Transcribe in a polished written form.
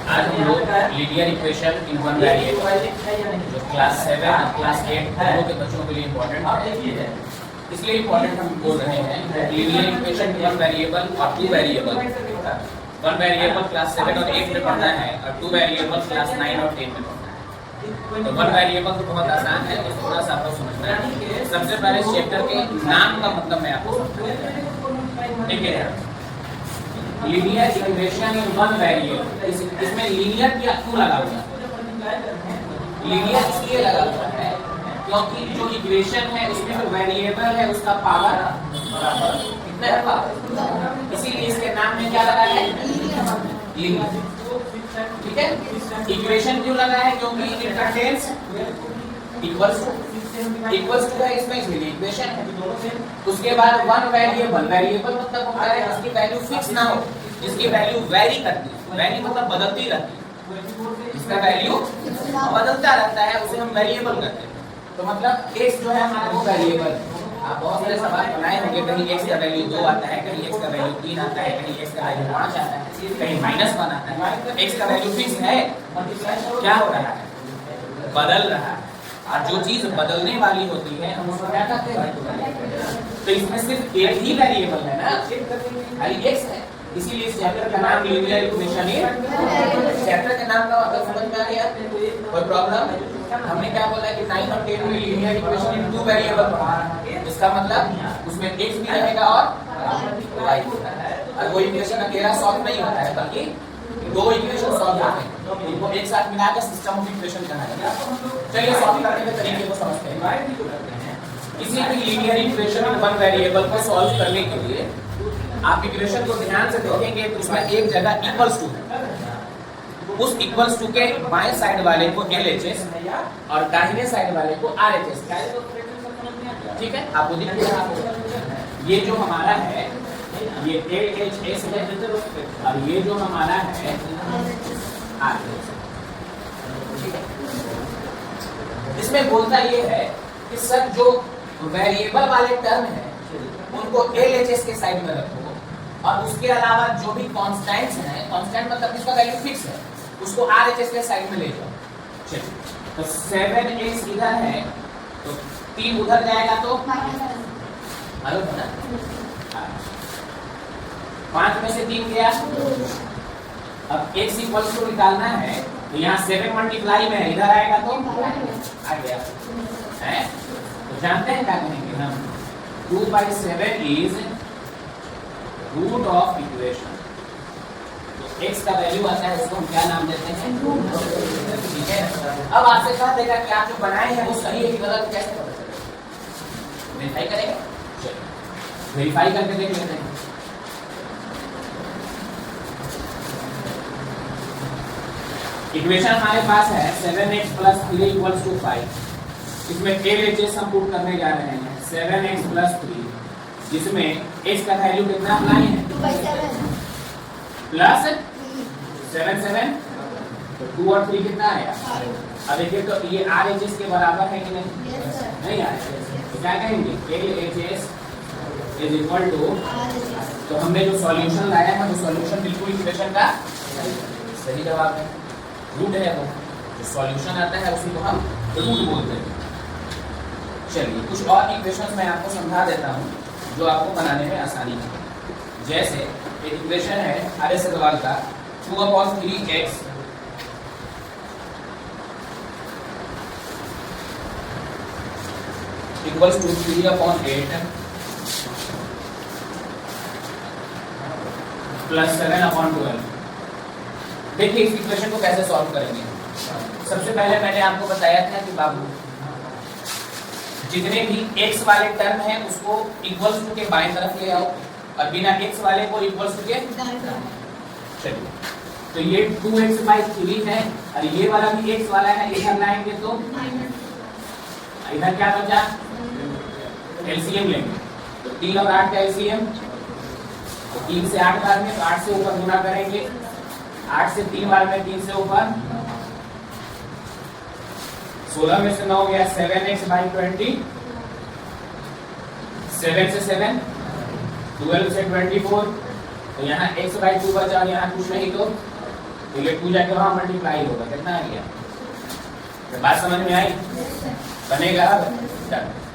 आज हम लोग linear equation in one variable जो क्लास 7 और क्लास 8 दोनों के बच्चों के लिए इम्पोर्टेंट है, इसलिए इम्पोर्टेंट हम बोल रहे हैं लीनियर इक्वेशन वन वेरिएबल और two variable. One variable class 7 और 8 में पढ़ना है और टू वेरिएबल क्लास 9 और 10 में पढ़ना है। तो वन वेरिएबल तो बहुत आसान है, तो थोड़ा सा आपको समझना है। सबसे पहले इस चैप्टर के नाम का मतलब मैं आपको समझाऊंगा, ठीक है। Linear equation in one variable, इसमें लीनियर क्या क्यों लगा हुआ है? लीनियर इसलिए लगा हुआ है क्योंकि जो इक्वेशन है उसमें जो वेरिएबल है उसका पावर बराबर कितना है, पावर। इसीलिए इसके नाम में क्या लगा है, लीनियर, ठीक है। इक्वेशन क्यों लगा है, क्योंकि इट कंटेन्स इक्वल्स टू है, इसमें इसलिए इक्वेशन है। उसके बाद वन वेरिएबल, वेरिएबल मतलब होता है जिसकी वैल्यू फिक्स ना हो, जिसकी वैल्यू वेरी करती है। वेरी मतलब बदलती रहती है, इसका वैल्यू बदलता रहता है, उसे हम वेरिएबल कहते हैं। तो मतलब x जो है हमारा वो वेरिएबल। आप बहुत सारे सवाल बनाए होंगे, कहीं x का वैल्यू 2 आता है, कहीं x का वैल्यू 3 आता है, कहीं x का वैल्यू 5 आता है, कहीं -1 आता है। x का वैल्यू फिक्स है, क्या हो रहा है, बदल रहा है। और जो चीज बदलने वाली होती है हम उसको क्या कहते हैं। तो इसमें सिर्फ एक ही वेरिएबल है ना, खाली x है, इसीलिए इस चैप्टर का नाम लीनियर इक्वेशन है। चैप्टर के नाम का मतलब समझ में आ गया, कोई प्रॉब्लम? हमने क्या बोला कि 9 और 10 में linear equation in two variable पढ़ा, इसका मतलब उसमें x भी रहेगा और y। और वो इक्वेशन अकेला सॉल्व नहीं होता है, बल्कि दो इक्वेशन सॉल्व होते हैं, इनको एक साथ मिलाकर सिस्टम ऑफ इक्वेशन कहलाएगा। चलिए सॉल्व करने के तरीके को समझते हैं। किसी भी लीनियर इक्वेशन वन वेरिएबल को सॉल्व करने के लिए आप इक्वेशन को ध्यान से देखेंगे तो उसमें एक जगह इक्वल्स टू है, उस इक्वल्स टू के बाएं साइड वाले को LHS और दाहिने साइड वाले को RHS, ठीक है। आपको दिख रहा है ये जो हमारा है ये LHS है और ये जो हमारा है RHS, ठीक है। इसमें बोलता ये है कि सर जो वेरिएबल वाले टर्म है उनको LHS के साइड में रखो और उसके अलावा जो भी कांस्टेंट्स हैं, कांस्टेंट मतलब जिसका वैल्यू फिक्स है, उसको RHS के साइड में ले जाओ। चलिए, तो 7x इधर है तो 3 उधर जाएगा तो मालूम है ना, 5 में से 3 गया। अब x इक्वल्स टू निकालना है तो यहाँ 7 मल्टीप्लाई में इधर आएगा तो आ गया है। तो जानते हैं क्या कहेंगे हम, 2/7 इज रूट ऑफ इक्वेशन। तो x का वैल्यू आता है, उसको हम क्या नाम देते हैं, ठीक है। अब आपसे कहा देगा कि आप जो बनाए हैं वो सही है कि गलत, कैसे पता चलेगा, वेरीफाई करेंगे। चलिए वेरीफाई करके देख लेते हैं। इक्वेशन हमारे पास है 7x + 3 = 5। इसमें LHS हम पुट करने जा रहे हैं 7x + 3, जिसमें x का वैल्यू कितना अप्लाई है, 2/7 प्लस 7 तो 2 और 3 कितना आएगा। अब देखिए तो ये RHS के बराबर है कि नहीं, नहीं आएगा, तो क्या कहेंगे LHS = तो हमने जो सॉल्यूशन लाया है वो सॉल्यूशन बिल्कुल इक्वेशन का सही जवाब है, रूट है। वो जो सॉल्यूशन आता है उसी को हम रूट बोलते हैं। चलिए कुछ और इक्वेशंस मैं आपको समझा देता हूँ जो आपको बनाने में आसानी है। जैसे एक इक्वेशन है RS अग्रवाल का 2/3x = 3/8 + 7/12। देखिए इस इक्वेशन को कैसे सॉल्व करेंगे। सबसे पहले मैंने आपको बताया था कि बाबू जितने भी x वाले टर्म हैं उसको इक्वल्स टू के बाएं तरफ ले आओ और बिना x वाले को इक्वल्स टू के, चलिए तो ये 2x/3 है और ये वाला भी x वाला है, इधर लाएंगे तो इधर क्या बचा, एलसीएम लेंगे तो 3 और 8 का एलसीएम, तो 3 से 8 बार में, तो 8 से ऊपर गुना करेंगे, 8 से 3 बार में 3 से ऊपर, 16 में से 9 गया 7x/20, 7 से 7 12 से 24, तो यहाँ x/2 बचा और यहाँ कुछ नहीं तो तो ये 2 जाके वहाँ मल्टीप्लाई होगा, कितना आ गया? बात समझ में आई? बनेगा? चलो